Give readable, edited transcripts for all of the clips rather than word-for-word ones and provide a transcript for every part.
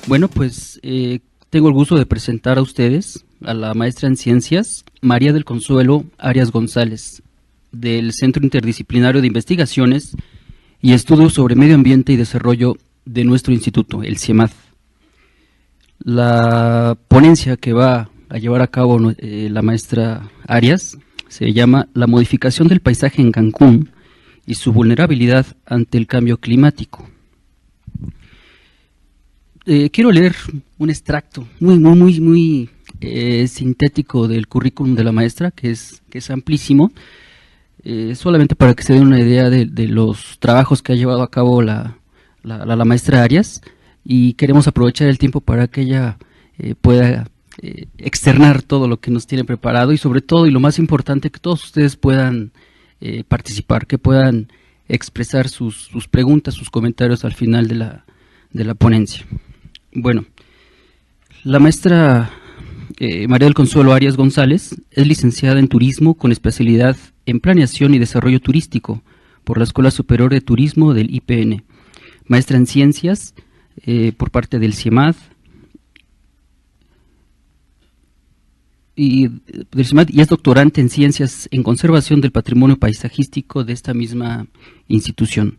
Bueno, pues tengo el gusto de presentar a ustedes a la maestra en Ciencias, María del Consuelo Arias González, del Centro Interdisciplinario de Investigaciones y Estudios sobre Medio Ambiente y Desarrollo de nuestro instituto, el CIEMAD. La ponencia que va a llevar a cabo la maestra Arias se llama La modificación del paisaje en Cancún y su vulnerabilidad ante el cambio climático. Quiero leer un extracto muy sintético del currículum de la maestra, que es amplísimo, solamente para que se den una idea de los trabajos que ha llevado a cabo la maestra Arias, y queremos aprovechar el tiempo para que ella pueda externar todo lo que nos tiene preparado, y sobre todo, y lo más importante, que todos ustedes puedan participar, que puedan expresar sus preguntas, sus comentarios al final de la ponencia. Bueno, la maestra María del Consuelo Arias González es licenciada en Turismo con especialidad en Planeación y Desarrollo Turístico por la Escuela Superior de Turismo del IPN, maestra en Ciencias por parte del CIEMAD, y es doctorante en Ciencias en Conservación del Patrimonio Paisajístico de esta misma institución.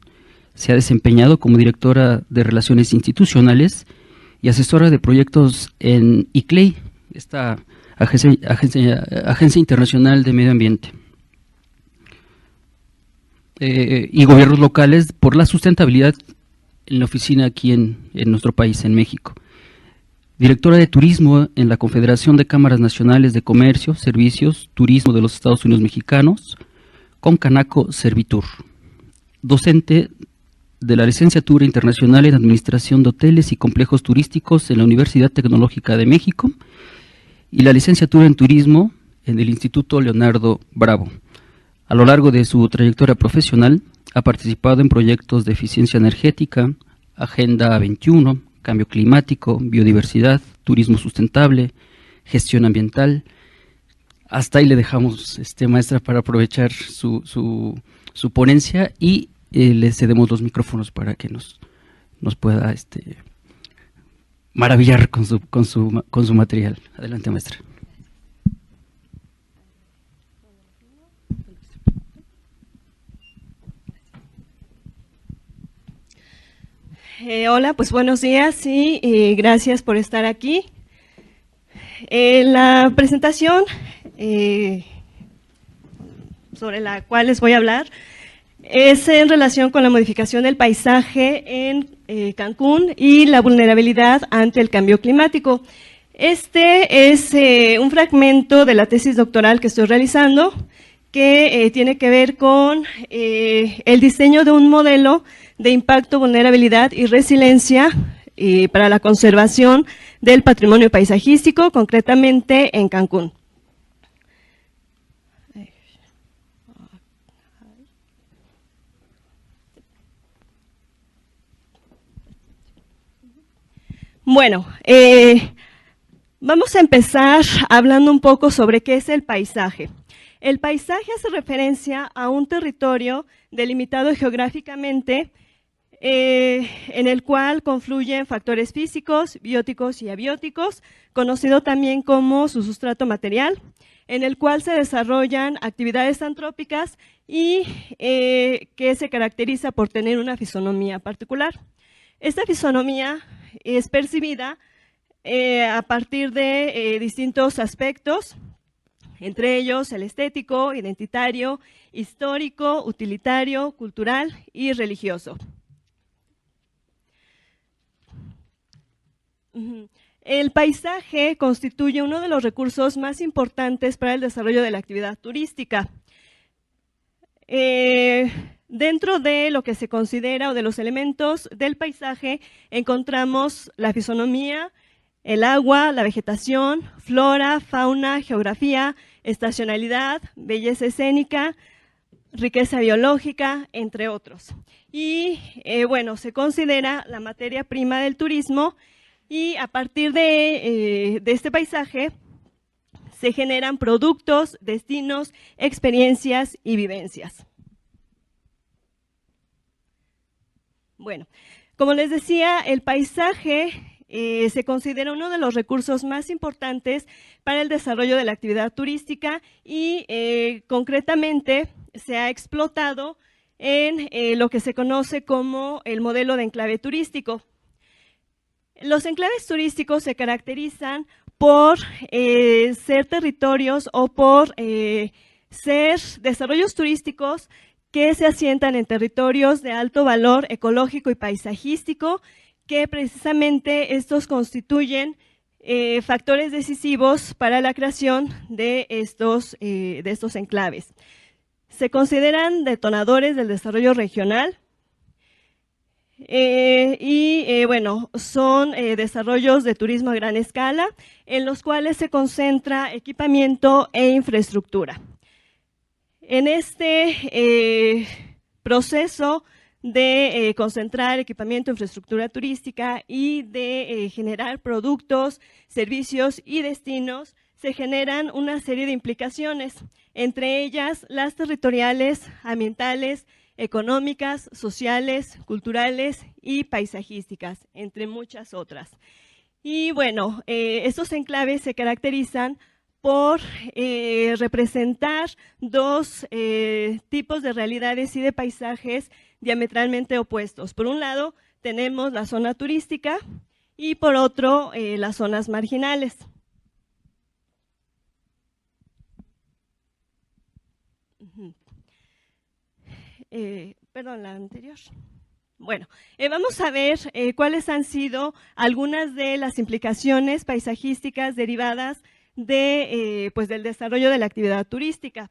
Se ha desempeñado como directora de Relaciones Institucionales y asesora de proyectos en ICLEI, esta Agencia Internacional de Medio Ambiente, y gobiernos locales por la sustentabilidad en la oficina aquí en nuestro país, en México. Directora de Turismo en la Confederación de Cámaras Nacionales de Comercio, Servicios, Turismo de los Estados Unidos Mexicanos, Concanaco Servitur. Docente de la Licenciatura Internacional en Administración de Hoteles y Complejos Turísticos en la Universidad Tecnológica de México y la Licenciatura en Turismo en el Instituto Leonardo Bravo. A lo largo de su trayectoria profesional ha participado en proyectos de eficiencia energética, Agenda 21, Cambio Climático, Biodiversidad, Turismo Sustentable, Gestión Ambiental. Hasta ahí le dejamos, maestra, para aprovechar su ponencia, y le cedemos los micrófonos para que nos pueda maravillar con su material. Adelante, maestra. Hola, pues buenos días y gracias por estar aquí. La presentación sobre la cual les voy a hablar es en relación con la modificación del paisaje en Cancún y la vulnerabilidad ante el cambio climático. Este es un fragmento de la tesis doctoral que estoy realizando, que tiene que ver con el diseño de un modelo de impacto, vulnerabilidad y resiliencia para la conservación del patrimonio paisajístico, concretamente en Cancún. Bueno, vamos a empezar hablando un poco sobre qué es el paisaje. El paisaje hace referencia a un territorio delimitado geográficamente en el cual confluyen factores físicos, bióticos y abióticos, conocido también como su sustrato material, en el cual se desarrollan actividades antrópicas y que se caracteriza por tener una fisonomía particular. Esta fisonomía es percibida a partir de distintos aspectos, entre ellos el estético, identitario, histórico, utilitario, cultural y religioso. El paisaje constituye uno de los recursos más importantes para el desarrollo de la actividad turística. Dentro de lo que se considera o de los elementos del paisaje encontramos la fisonomía, el agua, la vegetación, flora, fauna, geografía, estacionalidad, belleza escénica, riqueza biológica, entre otros. Y bueno, se considera la materia prima del turismo, y a partir de este paisaje se generan productos, destinos, experiencias y vivencias. Bueno, como les decía, el paisaje se considera uno de los recursos más importantes para el desarrollo de la actividad turística y concretamente se ha explotado en lo que se conoce como el modelo de enclave turístico. Los enclaves turísticos se caracterizan por ser territorios o por ser desarrollos turísticos que se asientan en territorios de alto valor ecológico y paisajístico, que precisamente estos constituyen factores decisivos para la creación de estos enclaves. Se consideran detonadores del desarrollo regional bueno, son desarrollos de turismo a gran escala en los cuales se concentra equipamiento e infraestructura. En este proceso de concentrar equipamiento e infraestructura turística y de generar productos, servicios y destinos, se generan una serie de implicaciones, entre ellas las territoriales, ambientales, económicas, sociales, culturales y paisajísticas, entre muchas otras. Y bueno, estos enclaves se caracterizan por representar dos tipos de realidades y de paisajes diametralmente opuestos. Por un lado, tenemos la zona turística y por otro, las zonas marginales. Perdón, la anterior. Bueno, vamos a ver cuáles han sido algunas de las implicaciones paisajísticas derivadas de, del desarrollo de la actividad turística.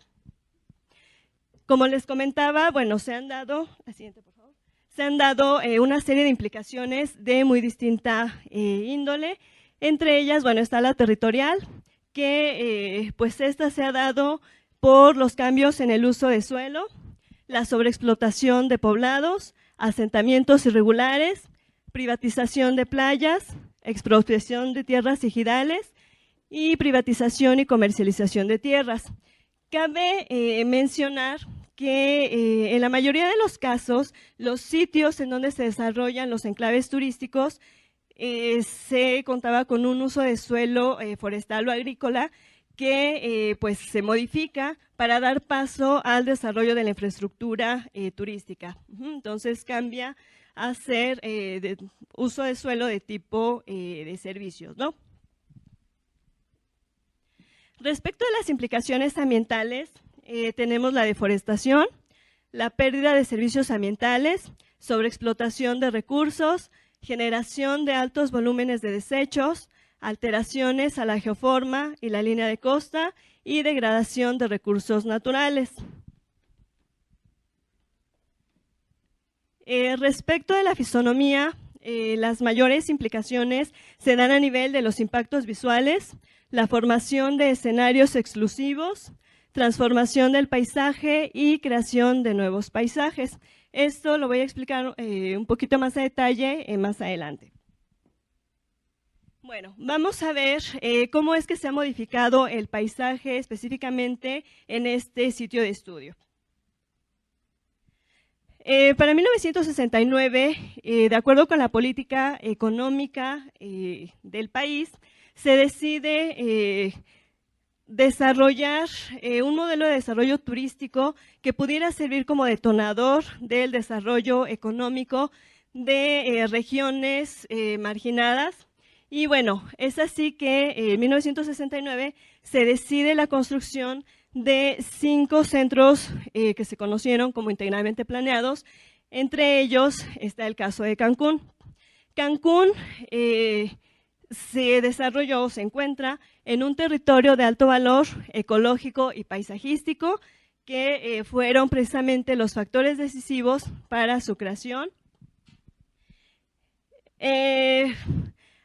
Como les comentaba, bueno, se han dado, la siguiente, por favor, se han dado una serie de implicaciones de muy distinta índole. Entre ellas, bueno, está la territorial, que pues esta se ha dado por los cambios en el uso de suelo, la sobreexplotación de poblados, asentamientos irregulares, privatización de playas, expropiación de tierras ejidales y privatización y comercialización de tierras. Cabe mencionar que en la mayoría de los casos, los sitios en donde se desarrollan los enclaves turísticos se contaba con un uso de suelo forestal o agrícola que pues se modifica para dar paso al desarrollo de la infraestructura turística. Entonces cambia a ser de uso de suelo de tipo de servicios, ¿no? Respecto a las implicaciones ambientales, tenemos la deforestación, la pérdida de servicios ambientales, sobreexplotación de recursos, generación de altos volúmenes de desechos, alteraciones a la geoforma y la línea de costa y degradación de recursos naturales. Respecto de la fisonomía, las mayores implicaciones se dan a nivel de los impactos visuales, la formación de escenarios exclusivos, transformación del paisaje y creación de nuevos paisajes. Esto lo voy a explicar un poquito más a detalle más adelante. Bueno, vamos a ver cómo es que se ha modificado el paisaje específicamente en este sitio de estudio. Para 1969, de acuerdo con la política económica del país, se decide desarrollar un modelo de desarrollo turístico que pudiera servir como detonador del desarrollo económico de regiones marginadas. Y bueno, es así que en 1969 se decide la construcción de 5 centros que se conocieron como integralmente planeados. Entre ellos está el caso de Cancún. Cancún se desarrolló o se encuentra en un territorio de alto valor ecológico y paisajístico que fueron precisamente los factores decisivos para su creación.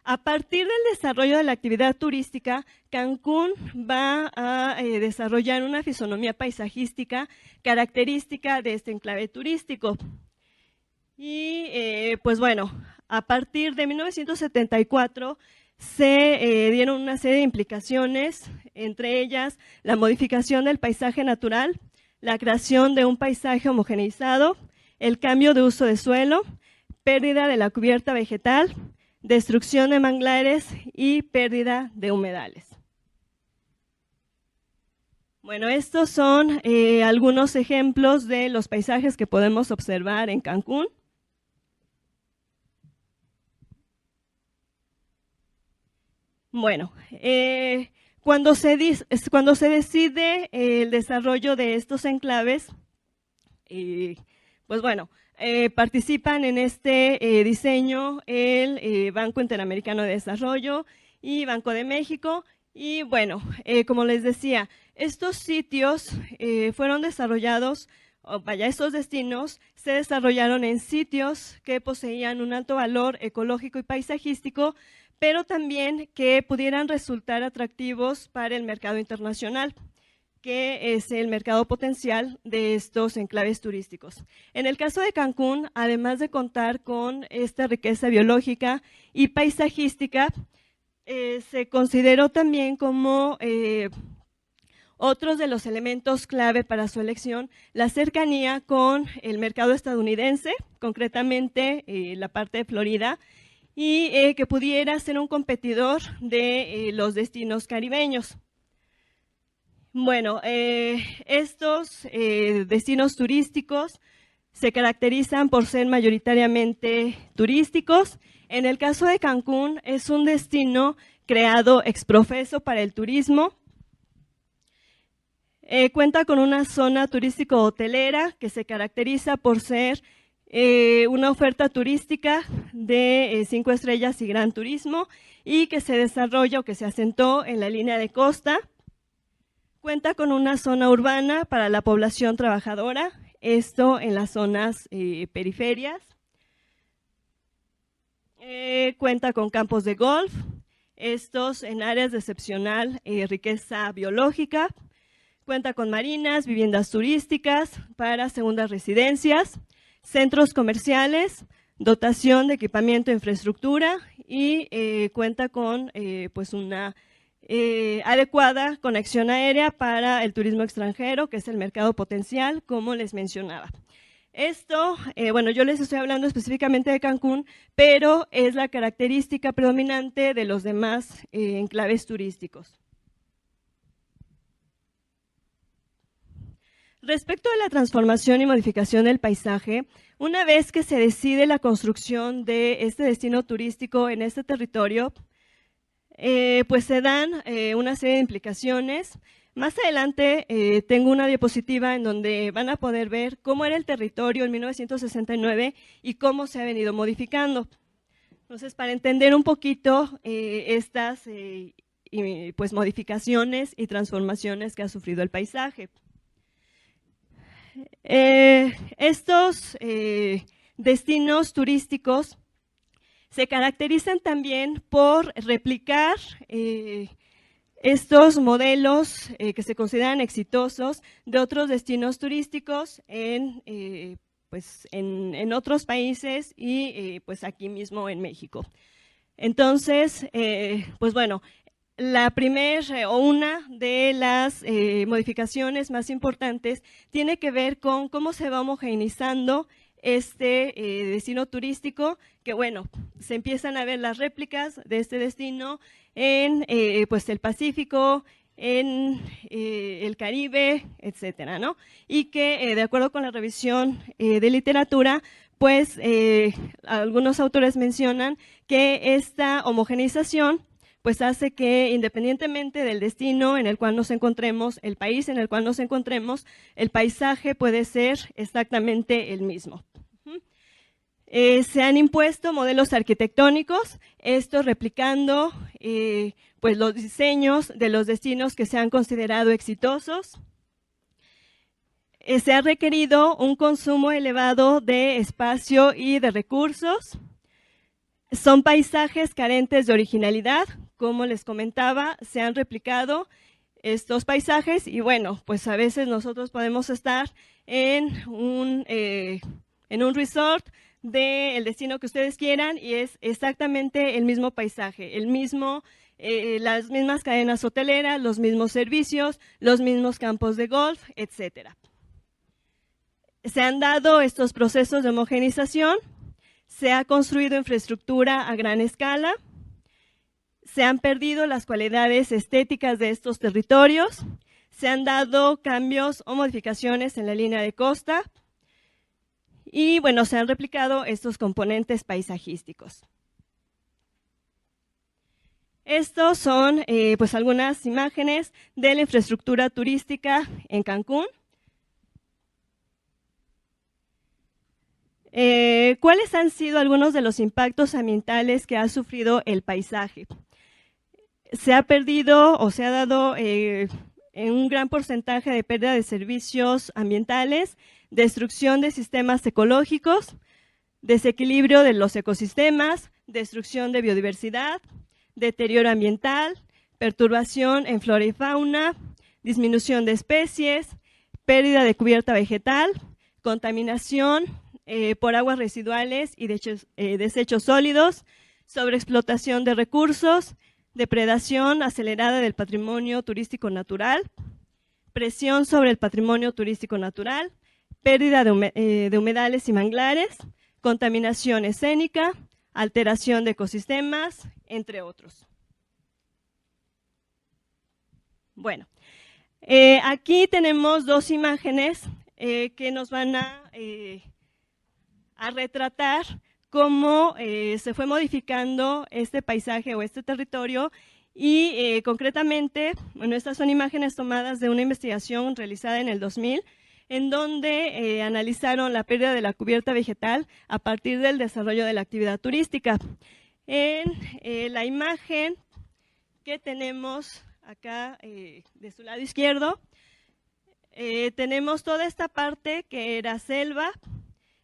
A partir del desarrollo de la actividad turística, Cancún va a desarrollar una fisonomía paisajística característica de este enclave turístico. Y pues bueno, a partir de 1974 se dieron una serie de implicaciones, entre ellas la modificación del paisaje natural, la creación de un paisaje homogeneizado, el cambio de uso de suelo, pérdida de la cubierta vegetal, destrucción de manglares y pérdida de humedales. Bueno, estos son algunos ejemplos de los paisajes que podemos observar en Cancún. Bueno, cuando se decide el desarrollo de estos enclaves, pues bueno, participan en este diseño el Banco Interamericano de Desarrollo y Banco de México. Y bueno, como les decía, estos sitios fueron desarrollados, estos destinos se desarrollaron en sitios que poseían un alto valor ecológico y paisajístico, pero también que pudieran resultar atractivos para el mercado internacional, que es el mercado potencial de estos enclaves turísticos. En el caso de Cancún, además de contar con esta riqueza biológica y paisajística, se consideró también como otros de los elementos clave para su elección la cercanía con el mercado estadounidense, concretamente la parte de Florida, y que pudiera ser un competidor de los destinos caribeños. Bueno, estos destinos turísticos se caracterizan por ser mayoritariamente turísticos. En el caso de Cancún, es un destino creado ex professo para el turismo. Cuenta con una zona turístico-hotelera que se caracteriza por ser una oferta turística de 5 estrellas y gran turismo, y que se desarrolla o que se asentó en la línea de costa. Cuenta con una zona urbana para la población trabajadora, esto en las zonas periferias. Cuenta con campos de golf, estos en áreas de excepcional riqueza biológica. Cuenta con marinas, viviendas turísticas para segundas residencias, centros comerciales, dotación de equipamiento e infraestructura, y cuenta con pues una adecuada conexión aérea para el turismo extranjero, que es el mercado potencial, como les mencionaba. Esto, bueno, yo les estoy hablando específicamente de Cancún, pero es la característica predominante de los demás enclaves turísticos. Respecto a la transformación y modificación del paisaje, una vez que se decide la construcción de este destino turístico en este territorio, pues se dan una serie de implicaciones. Más adelante tengo una diapositiva en donde van a poder ver cómo era el territorio en 1969 y cómo se ha venido modificando. Entonces, para entender un poquito estas pues, modificaciones y transformaciones que ha sufrido el paisaje. Estos destinos turísticos se caracterizan también por replicar estos modelos que se consideran exitosos de otros destinos turísticos en otros países y pues aquí mismo en México. Entonces, pues bueno, la primera o una de las modificaciones más importantes tiene que ver con cómo se va homogeneizando este destino turístico, que bueno, se empiezan a ver las réplicas de este destino en pues el Pacífico, en el Caribe, etcétera, ¿no? Y que de acuerdo con la revisión de literatura, pues algunos autores mencionan que esta homogeneización pues hace que independientemente del destino en el cual nos encontremos, el país en el cual nos encontremos, el paisaje puede ser exactamente el mismo. Se han impuesto modelos arquitectónicos, esto replicando pues los diseños de los destinos que se han considerado exitosos. Se ha requerido un consumo elevado de espacio y de recursos. Son paisajes carentes de originalidad, como les comentaba, se han replicado estos paisajes y bueno, pues a veces nosotros podemos estar en un resort del destino que ustedes quieran y es exactamente el mismo paisaje, las mismas cadenas hoteleras, los mismos servicios, los mismos campos de golf, etcétera. Se han dado estos procesos de homogeneización. Se ha construido infraestructura a gran escala, se han perdido las cualidades estéticas de estos territorios, se han dado cambios o modificaciones en la línea de costa y, bueno, se han replicado estos componentes paisajísticos. Estos son pues algunas imágenes de la infraestructura turística en Cancún. ¿Cuáles han sido algunos de los impactos ambientales que ha sufrido el paisaje? Se ha perdido o se ha dado en un gran porcentaje de pérdida de servicios ambientales, destrucción de sistemas ecológicos, desequilibrio de los ecosistemas, destrucción de biodiversidad, deterioro ambiental, perturbación en flora y fauna, disminución de especies, pérdida de cubierta vegetal, contaminación por aguas residuales y desechos sólidos, sobreexplotación de recursos, depredación acelerada del patrimonio turístico natural, presión sobre el patrimonio turístico natural, pérdida de humedales y manglares, contaminación escénica, alteración de ecosistemas, entre otros. Bueno, aquí tenemos dos imágenes que nos van a retratar cómo se fue modificando este paisaje o este territorio y concretamente, bueno, estas son imágenes tomadas de una investigación realizada en el 2000, en donde analizaron la pérdida de la cubierta vegetal a partir del desarrollo de la actividad turística. En la imagen que tenemos acá de su lado izquierdo, tenemos toda esta parte que era selva,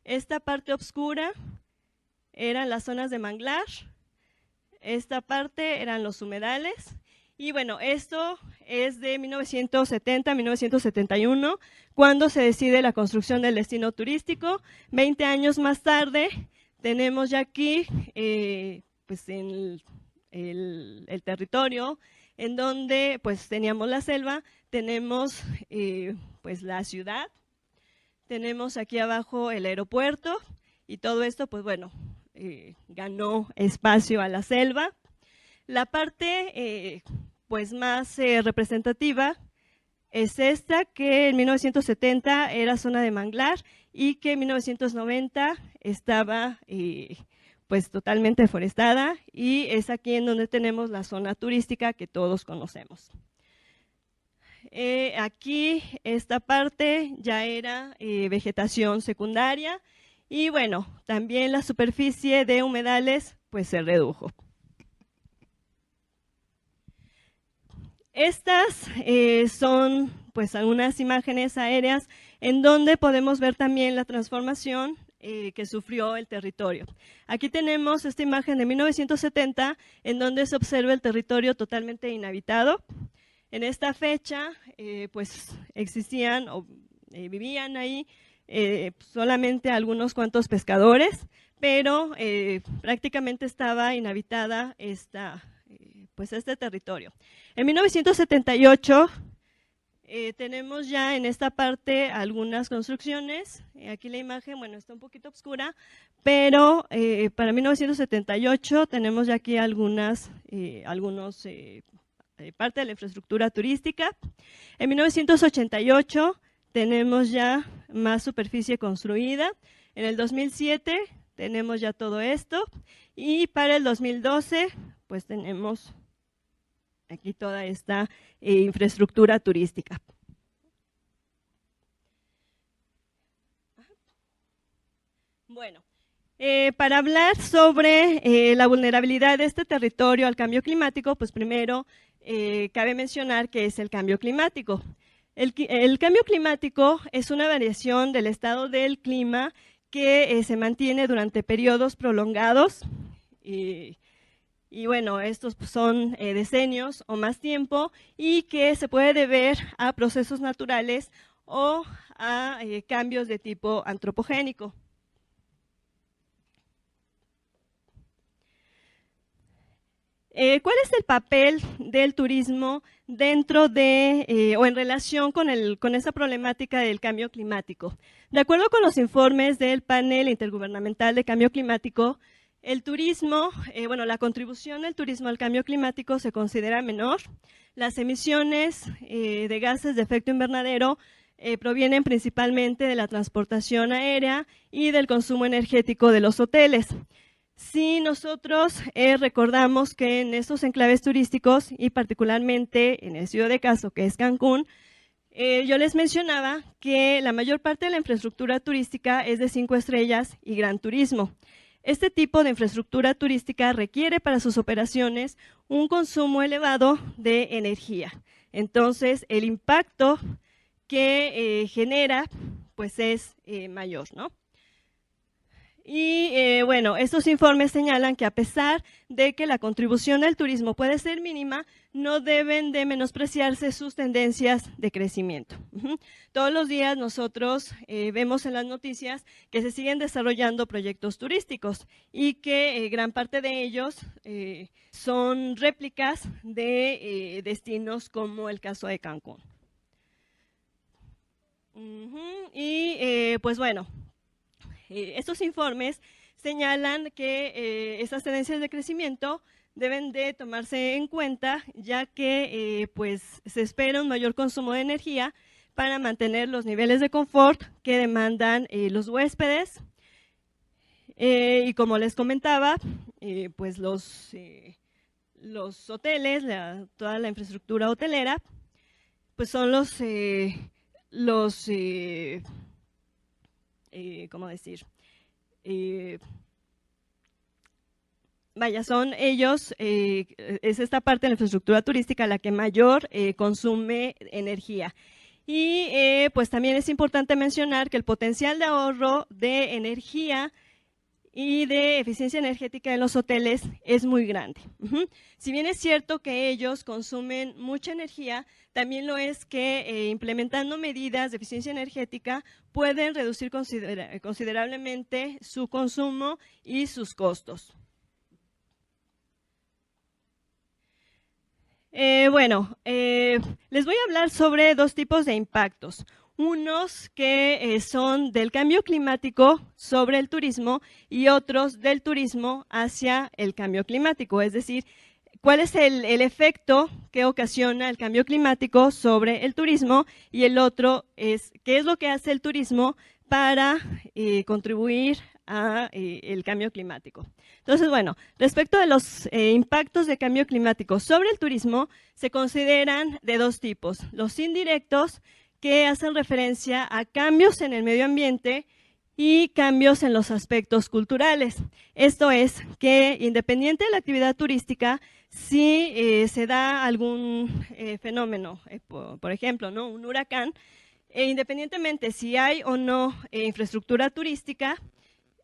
esta parte oscura eran las zonas de manglar, esta parte eran los humedales. Y bueno, esto es de 1970 a 1971, cuando se decide la construcción del destino turístico. 20 años más tarde, tenemos ya aquí pues en el territorio en donde pues teníamos la selva, tenemos pues la ciudad, tenemos aquí abajo el aeropuerto y todo esto pues bueno, ganó espacio a la selva. La parte pues más representativa es esta, que en 1970 era zona de manglar y que en 1990 estaba pues totalmente deforestada, y es aquí en donde tenemos la zona turística que todos conocemos. Aquí esta parte ya era vegetación secundaria y bueno, también la superficie de humedales pues se redujo. Estas son pues algunas imágenes aéreas en donde podemos ver también la transformación que sufrió el territorio. Aquí tenemos esta imagen de 1970 en donde se observa el territorio totalmente inhabitado. En esta fecha pues existían o vivían ahí solamente algunos cuantos pescadores, pero prácticamente estaba inhabitada pues este territorio. En 1978 tenemos ya en esta parte algunas construcciones. Aquí la imagen, bueno, está un poquito oscura, pero para 1978 tenemos ya aquí algunos parte de la infraestructura turística. En 1988 tenemos ya más superficie construida. En el 2007 tenemos ya todo esto y para el 2012 pues tenemos aquí toda esta infraestructura turística. Bueno, para hablar sobre la vulnerabilidad de este territorio al cambio climático, pues primero cabe mencionar qué es el cambio climático. El cambio climático es una variación del estado del clima que se mantiene durante periodos prolongados y bueno, estos son decenios o más tiempo y que se puede deber a procesos naturales o a cambios de tipo antropogénico. ¿Cuál es el papel del turismo dentro de o en relación con esa problemática del cambio climático? De acuerdo con los informes del Panel Intergubernamental de Cambio Climático, el turismo, la contribución del turismo al cambio climático se considera menor. Las emisiones de gases de efecto invernadero provienen principalmente de la transportación aérea y del consumo energético de los hoteles. Si nosotros recordamos que en estos enclaves turísticos y particularmente en el Ciudad de Caso, que es Cancún, yo les mencionaba que la mayor parte de la infraestructura turística es de 5 estrellas y gran turismo. Este tipo de infraestructura turística requiere para sus operaciones un consumo elevado de energía. Entonces, el impacto que genera pues es mayor, ¿no? Y estos informes señalan que a pesar de que la contribución del turismo puede ser mínima, no deben de menospreciarse sus tendencias de crecimiento. Todos los días nosotros vemos en las noticias que se siguen desarrollando proyectos turísticos y que gran parte de ellos son réplicas de destinos como el caso de Cancún. Estos informes señalan que esas tendencias de crecimiento deben de tomarse en cuenta, ya que se espera un mayor consumo de energía para mantener los niveles de confort que demandan los huéspedes. Y como les comentaba, los hoteles, toda la infraestructura hotelera, pues son ¿cómo decir? Son ellos, es esta parte de la infraestructura turística la que mayor consume energía. Y pues también es importante mencionar que el potencial de ahorro de energía y de eficiencia energética en los hoteles es muy grande. Si bien es cierto que ellos consumen mucha energía, también lo es que implementando medidas de eficiencia energética pueden reducir considerablemente su consumo y sus costos. Les voy a hablar sobre dos tipos de impactos. Unos que son del cambio climático sobre el turismo y otros del turismo hacia el cambio climático, es decir, cuál es el efecto que ocasiona el cambio climático sobre el turismo, y el otro es qué es lo que hace el turismo para contribuir a el cambio climático. Entonces, respecto de los impactos de cambio climático sobre el turismo, se consideran de dos tipos: los indirectos, que hacen referencia a cambios en el medio ambiente y cambios en los aspectos culturales. Esto es que, independiente de la actividad turística, si se da algún fenómeno, por ejemplo, ¿no?, un huracán, independientemente si hay o no infraestructura turística,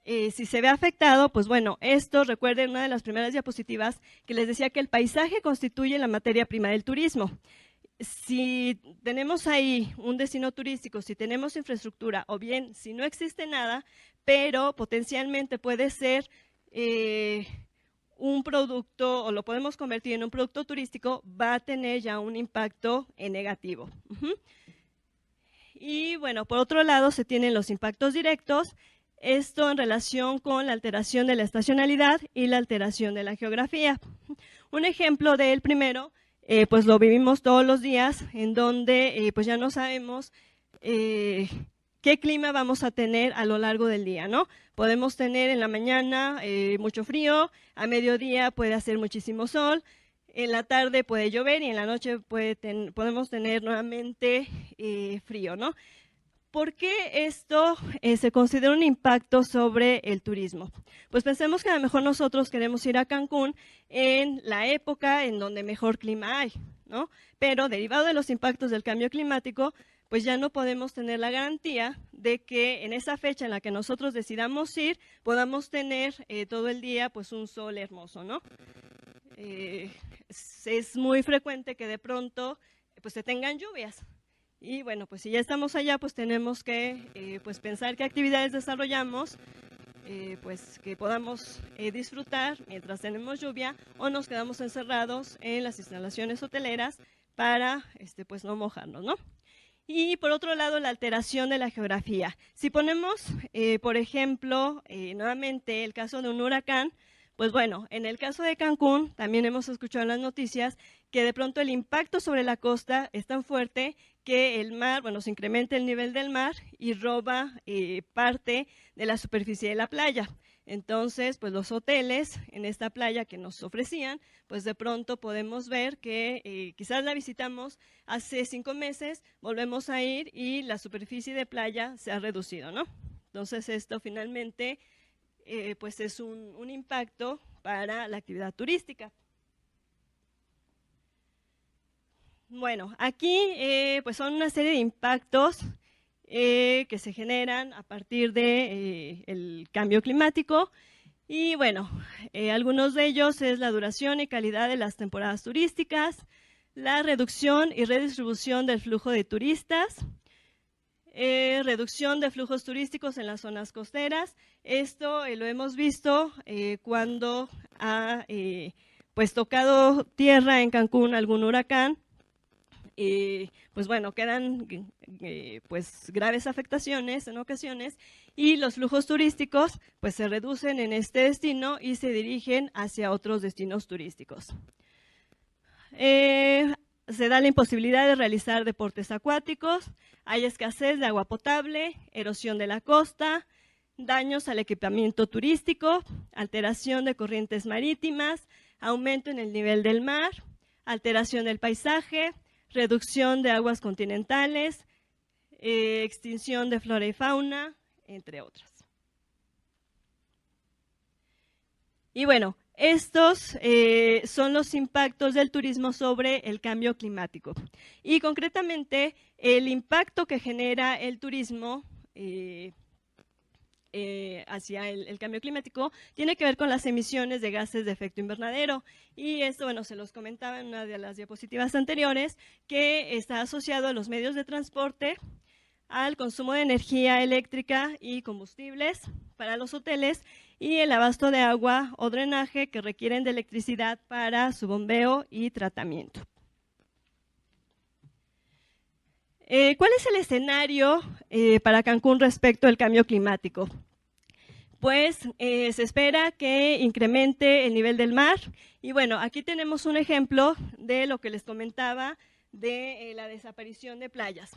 si se ve afectado, pues esto, recuerden una de las primeras diapositivas que les decía que el paisaje constituye la materia prima del turismo. Si tenemos ahí un destino turístico, si tenemos infraestructura, o bien si no existe nada, pero potencialmente puede ser un producto, o lo podemos convertir en un producto turístico, va a tener ya un impacto negativo. Y por otro lado se tienen los impactos directos, esto en relación con la alteración de la estacionalidad y la alteración de la geografía. Un ejemplo del primero, pues lo vivimos todos los días, en donde pues ya no sabemos qué clima vamos a tener a lo largo del día, ¿no? Podemos tener en la mañana mucho frío, a mediodía puede hacer muchísimo sol, en la tarde puede llover y en la noche podemos tener nuevamente frío, ¿no? ¿Por qué esto se considera un impacto sobre el turismo? Pues pensemos que a lo mejor nosotros queremos ir a Cancún en la época en donde mejor clima hay, ¿no? Pero derivado de los impactos del cambio climático, pues ya no podemos tener la garantía de que en esa fecha en la que nosotros decidamos ir, podamos tener todo el día pues un sol hermoso, ¿no? Es muy frecuente que de pronto pues se tengan lluvias. Y pues si ya estamos allá, pues tenemos que pues pensar qué actividades desarrollamos pues que podamos disfrutar mientras tenemos lluvia, o nos quedamos encerrados en las instalaciones hoteleras para pues no mojarnos, ¿no? Y por otro lado, la alteración de la geografía. Si ponemos, por ejemplo, nuevamente el caso de un huracán, pues bueno, en el caso de Cancún, también hemos escuchado en las noticias que de pronto el impacto sobre la costa es tan fuerte que el mar, bueno, se incrementa el nivel del mar y roba parte de la superficie de la playa. Entonces, pues los hoteles en esta playa que nos ofrecían, pues de pronto podemos ver que quizás la visitamos hace 5 meses, volvemos a ir y la superficie de playa se ha reducido, ¿no? Entonces, esto finalmente pues es un impacto para la actividad turística. Bueno, aquí pues son una serie de impactos que se generan a partir de el cambio climático y bueno, algunos de ellos es la duración y calidad de las temporadas turísticas, la reducción y redistribución del flujo de turistas, reducción de flujos turísticos en las zonas costeras. Esto lo hemos visto cuando ha pues tocado tierra en Cancún algún huracán. Pues bueno, quedan pues graves afectaciones en ocasiones y los flujos turísticos pues se reducen en este destino y se dirigen hacia otros destinos turísticos. Se da la imposibilidad de realizar deportes acuáticos, hay escasez de agua potable, erosión de la costa, daños al equipamiento turístico, alteración de corrientes marítimas, aumento en el nivel del mar, alteración del paisaje, reducción de aguas continentales, extinción de flora y fauna, entre otras. Y bueno, estos son los impactos del turismo sobre el cambio climático. Y concretamente, el impacto que genera el turismo hacia el cambio climático tiene que ver con las emisiones de gases de efecto invernadero. Y esto, bueno, se los comentaba en una de las diapositivas anteriores, que está asociado a los medios de transporte, al consumo de energía eléctrica y combustibles para los hoteles y el abasto de agua o drenaje que requieren de electricidad para su bombeo y tratamiento. ¿Cuál es el escenario para Cancún respecto al cambio climático? Pues se espera que incremente el nivel del mar y bueno, aquí tenemos un ejemplo de lo que les comentaba de la desaparición de playas.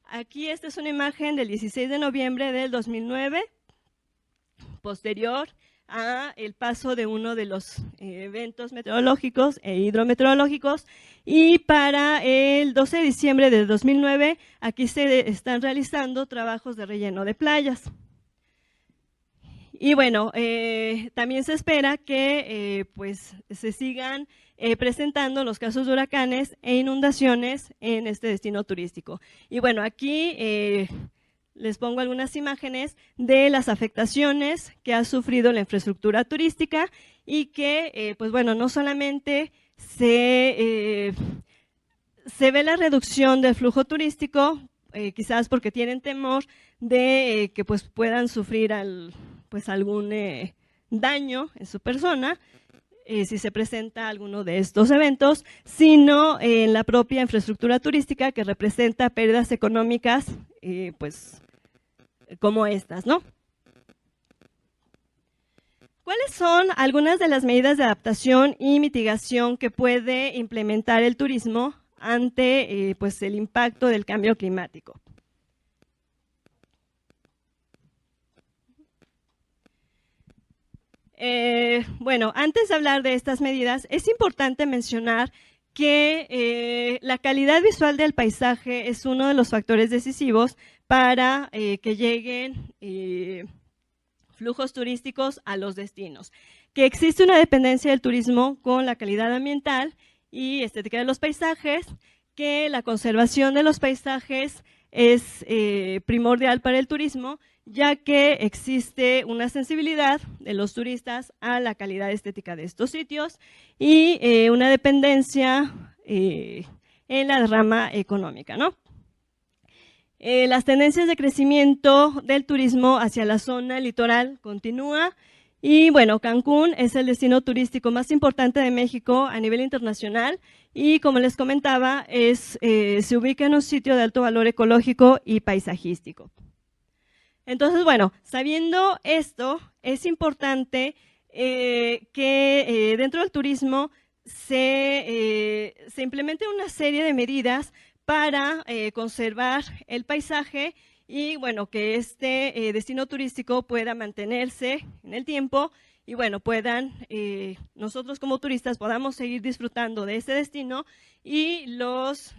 Aquí esta es una imagen del 16 de noviembre del 2009, posterior a el paso de uno de los eventos meteorológicos e hidrometeorológicos, y para el 12 de diciembre de 2009 aquí se están realizando trabajos de relleno de playas. Y bueno, también se espera que pues se sigan presentando los casos de huracanes e inundaciones en este destino turístico. Y bueno, aquí les pongo algunas imágenes de las afectaciones que ha sufrido la infraestructura turística y que, pues bueno, no solamente se ve la reducción del flujo turístico, quizás porque tienen temor de que pues puedan sufrir algún daño en su persona, si se presenta alguno de estos eventos, sino en la propia infraestructura turística que representa pérdidas económicas, pues como estas, ¿no? ¿Cuáles son algunas de las medidas de adaptación y mitigación que puede implementar el turismo ante pues el impacto del cambio climático? Bueno, antes de hablar de estas medidas, es importante mencionar que la calidad visual del paisaje es uno de los factores decisivos para que lleguen flujos turísticos a los destinos. Que existe una dependencia del turismo con la calidad ambiental y estética de los paisajes, que la conservación de los paisajes es primordial para el turismo, ya que existe una sensibilidad de los turistas a la calidad estética de estos sitios y una dependencia en la rama económica, ¿no? Las tendencias de crecimiento del turismo hacia la zona litoral continúa y bueno, Cancún es el destino turístico más importante de México a nivel internacional y como les comentaba, se ubica en un sitio de alto valor ecológico y paisajístico. Entonces, bueno, sabiendo esto, es importante que dentro del turismo se implemente una serie de medidas para conservar el paisaje y, bueno, que este destino turístico pueda mantenerse en el tiempo y, bueno, nosotros como turistas podamos seguir disfrutando de ese destino y los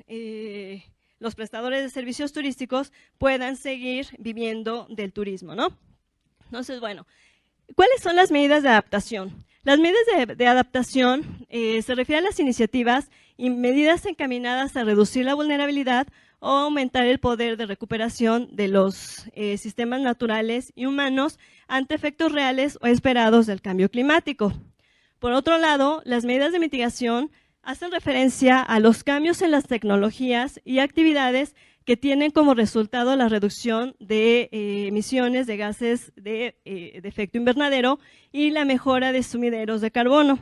prestadores de servicios turísticos puedan seguir viviendo del turismo, ¿no? Entonces, bueno, ¿cuáles son las medidas de adaptación? Las medidas de adaptación se refieren a las iniciativas y medidas encaminadas a reducir la vulnerabilidad o aumentar el poder de recuperación de los sistemas naturales y humanos ante efectos reales o esperados del cambio climático. Por otro lado, las medidas de mitigación hacen referencia a los cambios en las tecnologías y actividades que tienen como resultado la reducción de emisiones de gases de efecto invernadero y la mejora de sumideros de carbono.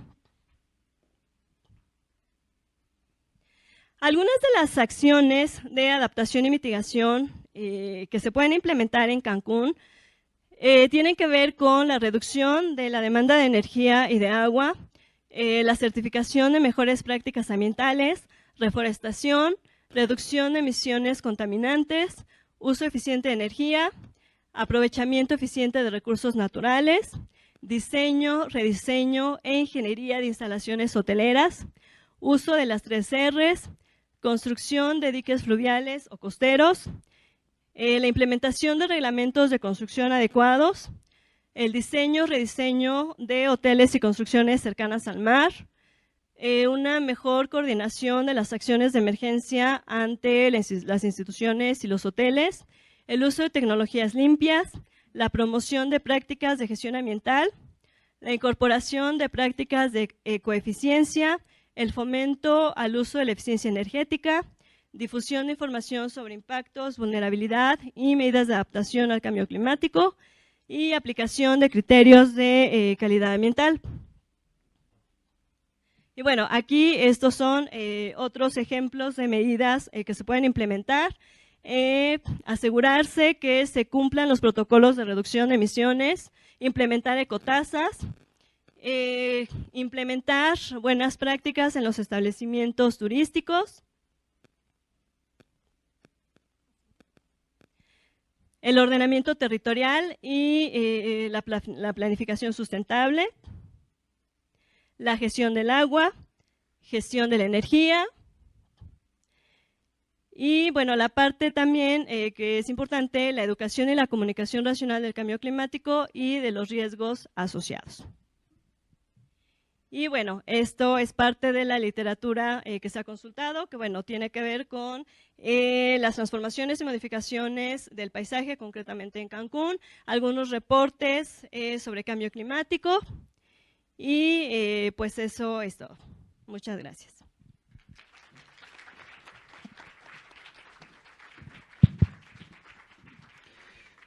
Algunas de las acciones de adaptación y mitigación que se pueden implementar en Cancún tienen que ver con la reducción de la demanda de energía y de agua, la certificación de mejores prácticas ambientales, reforestación, reducción de emisiones contaminantes, uso eficiente de energía, aprovechamiento eficiente de recursos naturales, diseño, rediseño e ingeniería de instalaciones hoteleras, uso de las 3 Rs, construcción de diques fluviales o costeros, la implementación de reglamentos de construcción adecuados, el diseño, rediseño de hoteles y construcciones cercanas al mar, una mejor coordinación de las acciones de emergencia ante las instituciones y los hoteles, el uso de tecnologías limpias, la promoción de prácticas de gestión ambiental, la incorporación de prácticas de ecoeficiencia, el fomento al uso de la eficiencia energética, difusión de información sobre impactos, vulnerabilidad y medidas de adaptación al cambio climático y aplicación de criterios de calidad ambiental. Y bueno, aquí estos son otros ejemplos de medidas que se pueden implementar. Asegurarse que se cumplan los protocolos de reducción de emisiones, implementar ecotasas, implementar buenas prácticas en los establecimientos turísticos, el ordenamiento territorial y la planificación sustentable, la gestión del agua, gestión de la energía y, bueno, la parte también que es importante, la educación y la comunicación racional del cambio climático y de los riesgos asociados. Y bueno, esto es parte de la literatura que se ha consultado, que bueno, tiene que ver con las transformaciones y modificaciones del paisaje, concretamente en Cancún, algunos reportes sobre cambio climático y pues eso es todo. Muchas gracias.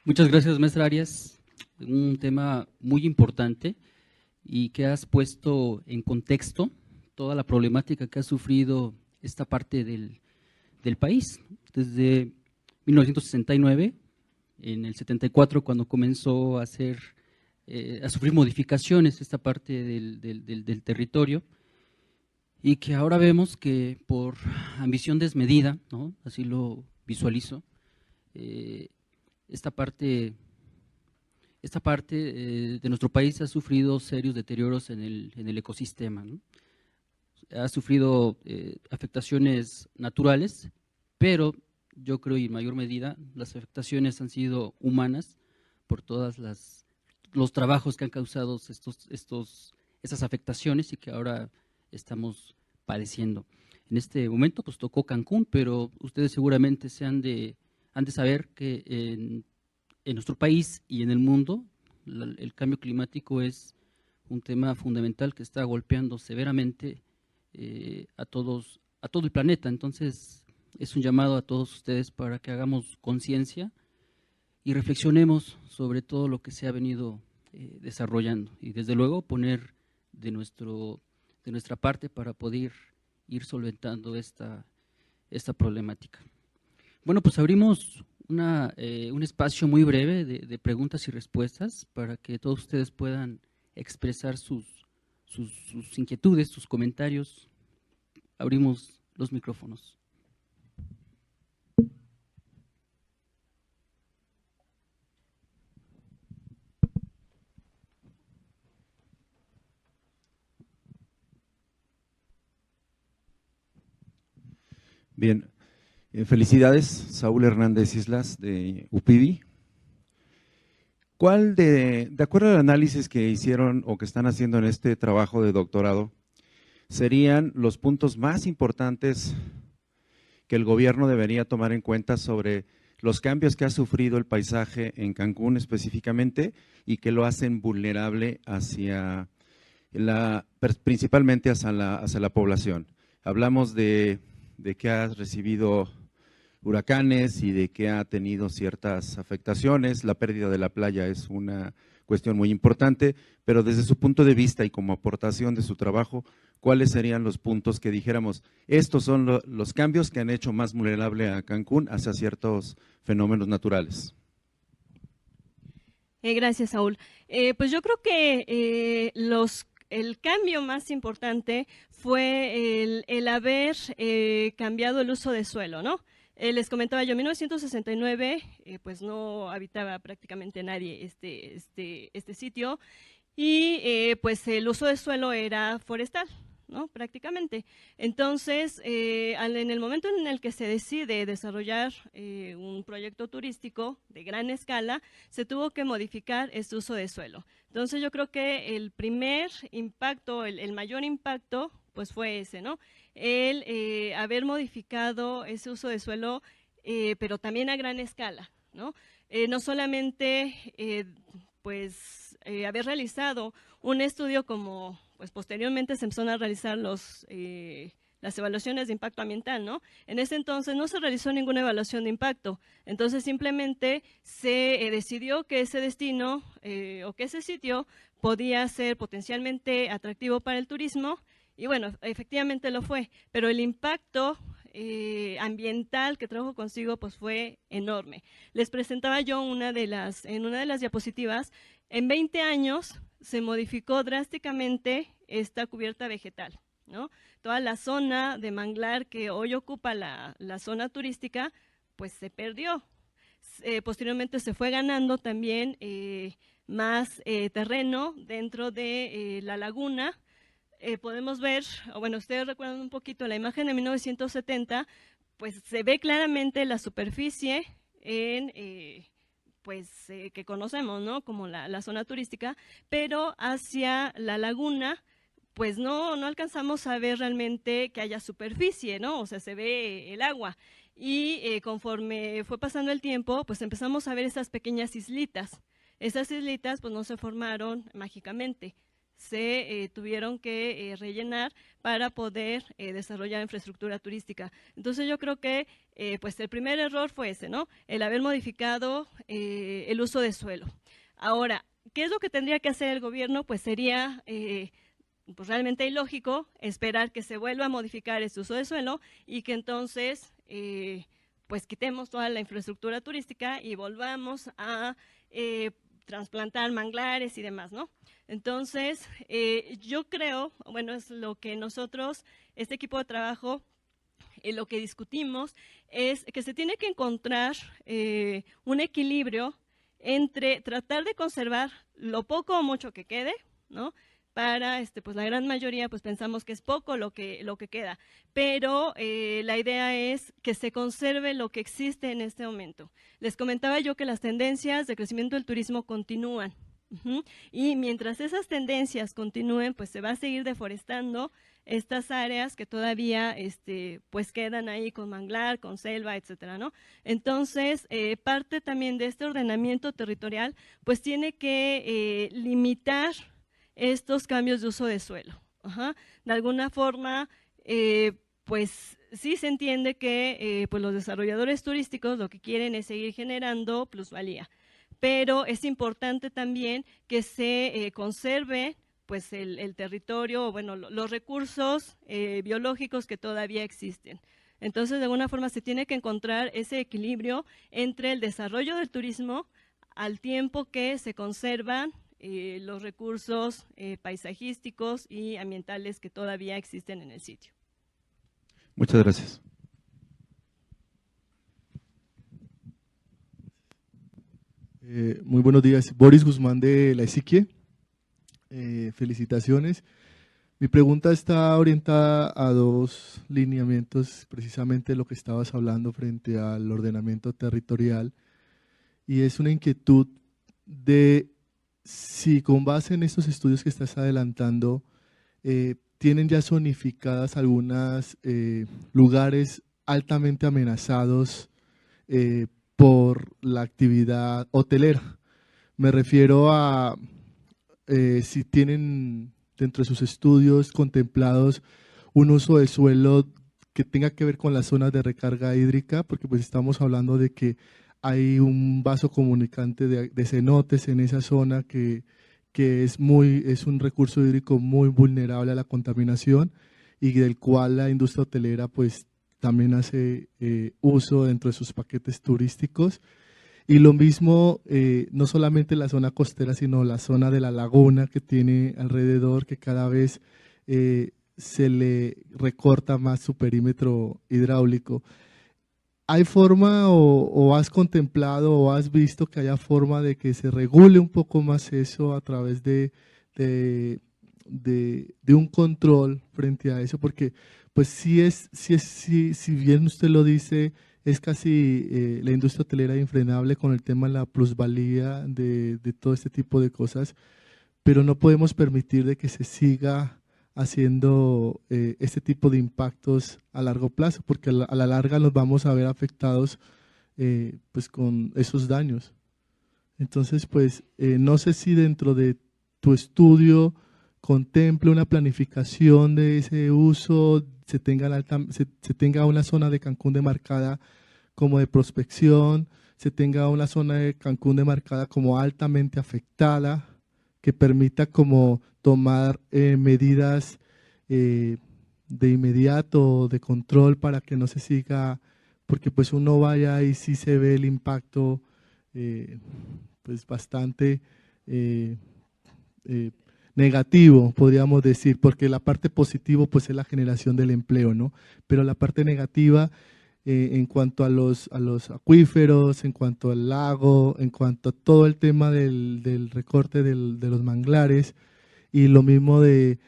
Muchas gracias, maestra Arias. Un tema muy importante y que has puesto en contexto toda la problemática que ha sufrido esta parte del país. Desde 1969, en el 74, cuando comenzó a sufrir modificaciones esta parte del territorio, y que ahora vemos que por ambición desmedida, ¿no? Así lo visualizo, esta parte de nuestro país ha sufrido serios deterioros en el ecosistema, ¿no? Ha sufrido afectaciones naturales, pero yo creo y en mayor medida las afectaciones han sido humanas por todas los trabajos que han causado estas afectaciones y que ahora estamos padeciendo. En este momento pues tocó Cancún, pero ustedes seguramente han de saber que en nuestro país y en el mundo el cambio climático es un tema fundamental que está golpeando severamente a todo el planeta. Entonces es un llamado a todos ustedes para que hagamos conciencia y reflexionemos sobre todo lo que se ha venido desarrollando y desde luego poner de nuestra parte para poder ir solventando esta problemática. Bueno, pues abrimos un espacio muy breve de preguntas y respuestas para que todos ustedes puedan expresar sus inquietudes, sus comentarios. Abrimos los micrófonos. Bien, felicidades, Saúl Hernández Islas de UPIDI. ¿Cuál de acuerdo al análisis que hicieron o que están haciendo en este trabajo de doctorado, serían los puntos más importantes que el gobierno debería tomar en cuenta sobre los cambios que ha sufrido el paisaje en Cancún específicamente y que lo hacen vulnerable hacia principalmente hacia la población? Hablamos de que ha recibido huracanes y de que ha tenido ciertas afectaciones. La pérdida de la playa es una cuestión muy importante, pero desde su punto de vista y como aportación de su trabajo, ¿cuáles serían los puntos que dijéramos, estos son los cambios que han hecho más vulnerable a Cancún hacia ciertos fenómenos naturales? Gracias, Saúl. Pues yo creo que el cambio más importante fue el haber cambiado el uso de suelo, ¿no? Les comentaba yo, en 1969, pues no habitaba prácticamente nadie este sitio y pues el uso de suelo era forestal, ¿no? Prácticamente. Entonces, en el momento en el que se decide desarrollar un proyecto turístico de gran escala, se tuvo que modificar este uso de suelo. Entonces, yo creo que el primer impacto, el mayor impacto, pues fue ese, ¿no? El haber modificado ese uso de suelo, pero también a gran escala, ¿no? No solamente, haber realizado un estudio como, pues posteriormente se empezaron a realizar las evaluaciones de impacto ambiental, ¿no? En ese entonces no se realizó ninguna evaluación de impacto, entonces simplemente se decidió que ese destino o que ese sitio podía ser potencialmente atractivo para el turismo. Y bueno, efectivamente lo fue, pero el impacto ambiental que trajo consigo pues fue enorme. Les presentaba yo en una de las diapositivas, en 20 años se modificó drásticamente esta cubierta vegetal, ¿no? Toda la zona de manglar que hoy ocupa la zona turística, pues se perdió. Posteriormente se fue ganando también más terreno dentro de la laguna. Podemos ver, bueno, ustedes recuerdan un poquito la imagen de 1970, pues se ve claramente la superficie que conocemos, ¿no? Como la zona turística, pero hacia la laguna, pues no alcanzamos a ver realmente que haya superficie, ¿no? O sea, se ve el agua. Y conforme fue pasando el tiempo, pues empezamos a ver esas pequeñas islitas. Esas islitas, pues no se formaron mágicamente. Se tuvieron que rellenar para poder desarrollar infraestructura turística. Entonces yo creo que pues el primer error fue ese, ¿no? El haber modificado el uso de suelo. Ahora, ¿qué es lo que tendría que hacer el gobierno? Pues sería pues realmente ilógico esperar que se vuelva a modificar ese uso de suelo y que entonces pues quitemos toda la infraestructura turística y volvamos a trasplantar manglares y demás, ¿no? Entonces, yo creo, bueno, es lo que nosotros, este equipo de trabajo, lo que discutimos es que se tiene que encontrar un equilibrio entre tratar de conservar lo poco o mucho que quede, ¿no? Para pues la gran mayoría pues pensamos que es poco lo que queda, pero la idea es que se conserve lo que existe en este momento. Les comentaba yo que las tendencias de crecimiento del turismo continúan. Y mientras esas tendencias continúen, pues se va a seguir deforestando estas áreas que todavía pues quedan ahí con manglar, con selva, etcétera, ¿no? Entonces, parte también de este ordenamiento territorial, pues tiene que limitar estos cambios de uso de suelo. De alguna forma, pues sí se entiende que pues los desarrolladores turísticos lo que quieren es seguir generando plusvalía, pero es importante también que se conserve pues el territorio, bueno, los recursos biológicos que todavía existen. Entonces, de alguna forma se tiene que encontrar ese equilibrio entre el desarrollo del turismo al tiempo que se conservan los recursos paisajísticos y ambientales que todavía existen en el sitio. Muchas gracias. Muy buenos días. Boris Guzmán de la Esiquie. Felicitaciones. Mi pregunta está orientada a dos lineamientos, precisamente lo que estabas hablando frente al ordenamiento territorial, y es una inquietud de si con base en estos estudios que estás adelantando, tienen ya zonificadas algunos lugares altamente amenazados por la actividad hotelera. Me refiero a si tienen dentro de sus estudios contemplados un uso del suelo que tenga que ver con las zonas de recarga hídrica, porque pues estamos hablando de que hay un vaso comunicante de cenotes en esa zona que es un recurso hídrico muy vulnerable a la contaminación y del cual la industria hotelera pues también hace uso dentro de sus paquetes turísticos. Y lo mismo, no solamente la zona costera, sino la zona de la laguna que tiene alrededor, que cada vez se le recorta más su perímetro hidráulico. ¿Hay forma o has contemplado o has visto que haya forma de que se regule un poco más eso a través de un control frente a eso? Porque pues si bien usted lo dice, es casi la industria hotelera infrenable con el tema de la plusvalía de todo este tipo de cosas, pero no podemos permitir de que se siga haciendo este tipo de impactos a largo plazo, porque a la larga nos vamos a ver afectados pues con esos daños. Entonces, pues no sé si dentro de tu estudio contemple una planificación de ese uso, se tenga una zona de Cancún demarcada como de prospección, se tenga una zona de Cancún demarcada como altamente afectada, que permita como tomar medidas de inmediato, de control para que no se siga, porque pues uno vaya y sí se ve el impacto pues bastante negativo, podríamos decir, porque la parte positiva pues es la generación del empleo, ¿no? Pero la parte negativa en cuanto a los acuíferos, en cuanto al lago, en cuanto a todo el tema del recorte de los manglares y lo mismo de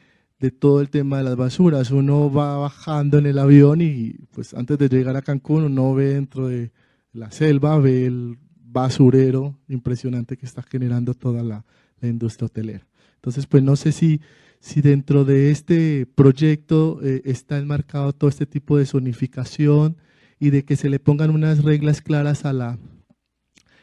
todo el tema de las basuras. Uno va bajando en el avión y pues antes de llegar a Cancún uno ve dentro de la selva, ve el basurero impresionante que está generando toda la industria hotelera. Entonces pues no sé si dentro de este proyecto está enmarcado todo este tipo de zonificación y de que se le pongan unas reglas claras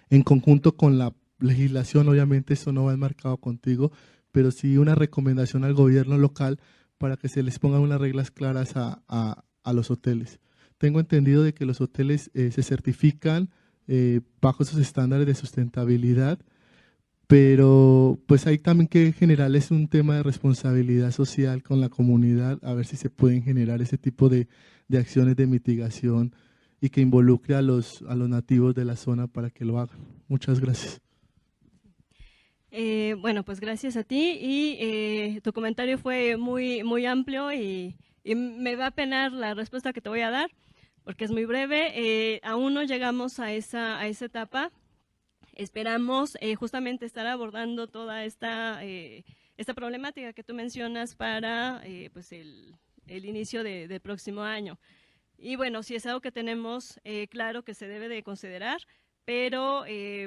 en conjunto con la legislación. Obviamente eso no va enmarcado contigo, pero sí una recomendación al gobierno local para que se les pongan unas reglas claras a los hoteles. Tengo entendido de que los hoteles se certifican bajo esos estándares de sustentabilidad, pero pues hay también que generarles un tema de responsabilidad social con la comunidad, a ver si se pueden generar ese tipo de acciones de mitigación y que involucre a los nativos de la zona para que lo hagan. Muchas gracias. Bueno, pues gracias a ti y tu comentario fue muy amplio y me va a penar la respuesta que te voy a dar porque es muy breve. Aún no llegamos a esa etapa. Esperamos justamente estar abordando toda esta problemática que tú mencionas para pues el inicio del próximo año. Y bueno, sí es algo que tenemos claro que se debe de considerar, pero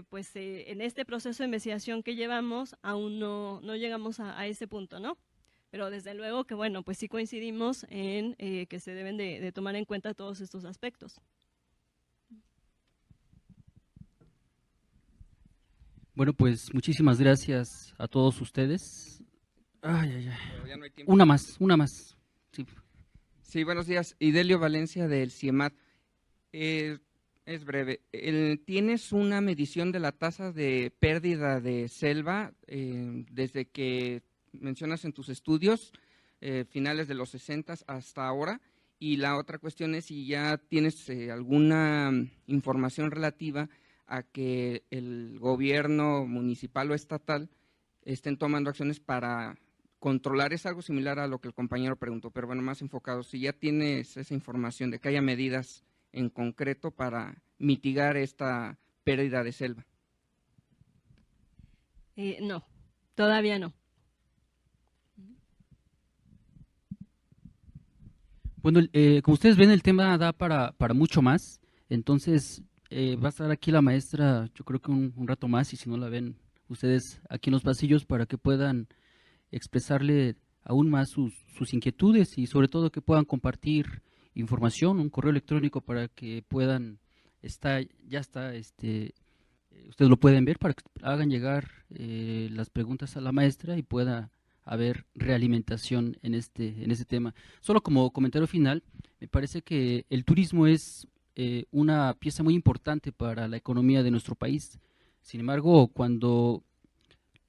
pues en este proceso de investigación que llevamos aún no llegamos a ese punto, ¿no? Pero desde luego que bueno, pues sí coincidimos en que se deben de tomar en cuenta todos estos aspectos. Bueno, pues muchísimas gracias a todos ustedes. Ay. Pero ya no hay tiempo. Una más. Sí. Sí, buenos días. Idelio Valencia del CIEMAT. Es breve. ¿Tienes una medición de la tasa de pérdida de selva desde que mencionas en tus estudios, finales de los 60 hasta ahora? Y la otra cuestión es si ya tienes alguna información relativa a que el gobierno municipal o estatal estén tomando acciones para controlar. Es algo similar a lo que el compañero preguntó, pero bueno, más enfocado. Si ya tienes esa información de que haya medidas en concreto para mitigar esta pérdida de selva. No, todavía no. Bueno, como ustedes ven, el tema da para mucho más. Entonces, va a estar aquí la maestra, yo creo que un rato más, y si no la ven ustedes aquí en los pasillos, para que puedan expresarle aún más sus inquietudes y sobre todo que puedan compartir información, un correo electrónico para que puedan, ustedes lo pueden ver, para que hagan llegar las preguntas a la maestra y pueda haber realimentación en este tema. Solo como comentario final, me parece que el turismo es una pieza muy importante para la economía de nuestro país. Sin embargo, cuando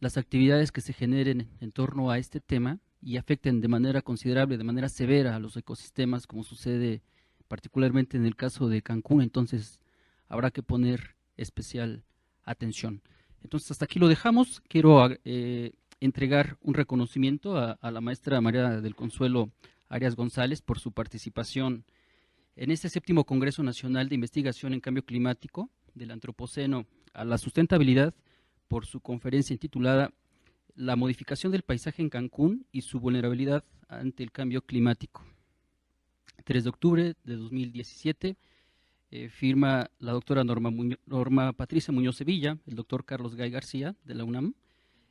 las actividades que se generen en torno a este tema y afecten de manera considerable, de manera severa a los ecosistemas, como sucede particularmente en el caso de Cancún, entonces habrá que poner especial atención. Entonces, hasta aquí lo dejamos. Quiero entregar un reconocimiento a la maestra María del Consuelo Arias González por su participación en este 7º Congreso Nacional de Investigación en Cambio Climático, del Antropoceno a la Sustentabilidad, por su conferencia intitulada La modificación del paisaje en Cancún y su vulnerabilidad ante el cambio climático. 3 de octubre de 2017, firma la doctora Norma Patricia Muñoz Sevilla, el doctor Carlos Gay García de la UNAM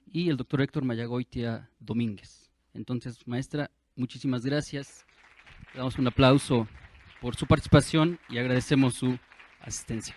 y el doctor Héctor Mayagoitia Domínguez. Entonces, maestra, muchísimas gracias. Le damos un aplauso por su participación y agradecemos su asistencia.